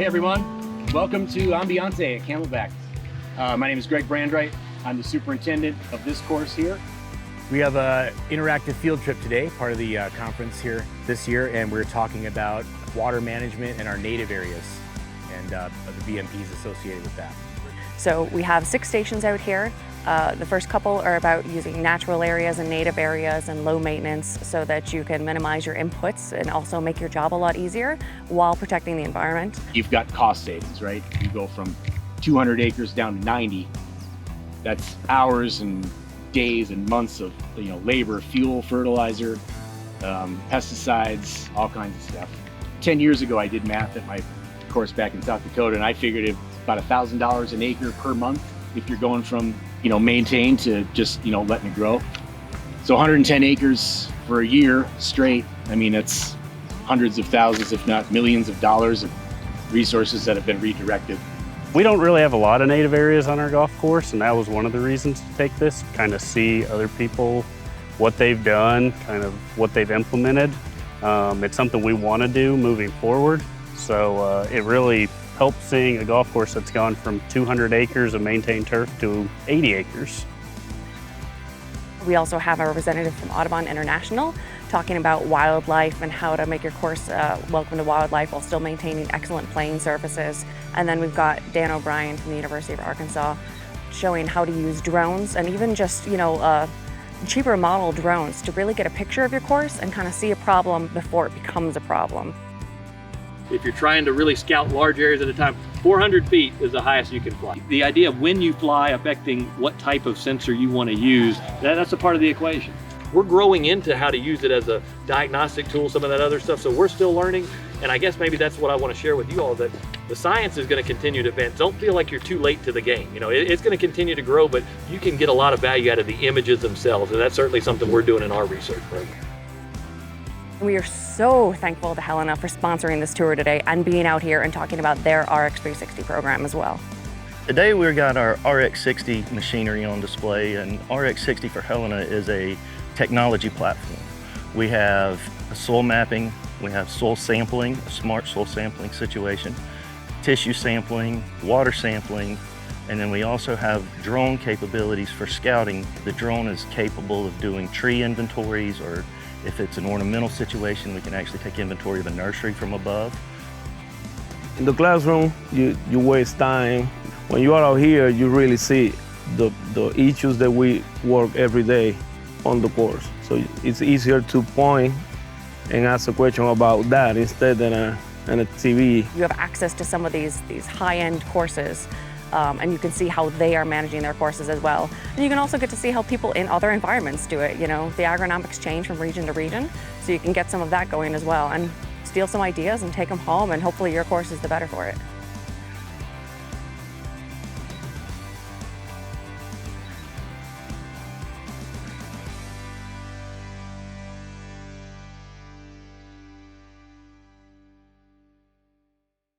Hey everyone, welcome to Ambiance at Camelback. My name is Greg Brandright. I'm the superintendent of this course here. We have an interactive field trip today, part of the conference here this year, and we're talking about water management in our native areas and the BMPs associated with that. So we have 6 stations out here. The first couple are about using natural areas and native areas and low maintenance so that you can minimize your inputs and also make your job a lot easier while protecting the environment. You've got cost savings, right? You go from 200 acres down to 90. That's hours and days and months of labor, fuel, fertilizer, pesticides, all kinds of stuff. 10 years ago, I did math at my course back in South Dakota, and I figured it's about $1,000 an acre per month if you're going from maintain to just letting it grow. So 110 acres for a year straight. I mean, it's hundreds of thousands, if not millions of dollars of resources that have been redirected. We don't really have a lot of native areas on our golf course, and that was one of the reasons to take this, kind of see other people, what they've done, kind of what they've implemented. It's something we want to do moving forward. So it really helps seeing a golf course that's gone from 200 acres of maintained turf to 80 acres. We also have a representative from Audubon International talking about wildlife and how to make your course welcome to wildlife while still maintaining excellent playing surfaces. And then we've got Dan O'Brien from the University of Arkansas showing how to use drones and even just, cheaper model drones to really get a picture of your course and kind of see a problem before it becomes a problem. If you're trying to really scout large areas at a time, 400 feet is the highest you can fly. The idea of when you fly affecting what type of sensor you want to use, that's a part of the equation. We're growing into how to use it as a diagnostic tool, some of that other stuff, so we're still learning. And I guess maybe that's what I want to share with you all, that the science is going to continue to advance. Don't feel like you're too late to the game. It's going to continue to grow, but you can get a lot of value out of the images themselves, and that's certainly something we're doing in our research program. We are so thankful to Helena for sponsoring this tour today and being out here and talking about their RX360 program as well. Today we've got our RX60 machinery on display, and RX60 for Helena is a technology platform. We have a soil mapping, we have soil sampling, a smart soil sampling situation, tissue sampling, water sampling, and then we also have drone capabilities for scouting. The drone is capable of doing tree inventories, or if it's an ornamental situation, we can actually take inventory of a nursery from above. In the classroom, you waste time. When you are out here, you really see the issues that we work every day on the course. So it's easier to point and ask a question about that instead than a TV. You have access to some of these high-end courses, and you can see how they are managing their courses as well. And you can also get to see how people in other environments do it. The agronomics change from region to region, so you can get some of that going as well and steal some ideas and take them home, and hopefully your course is the better for it.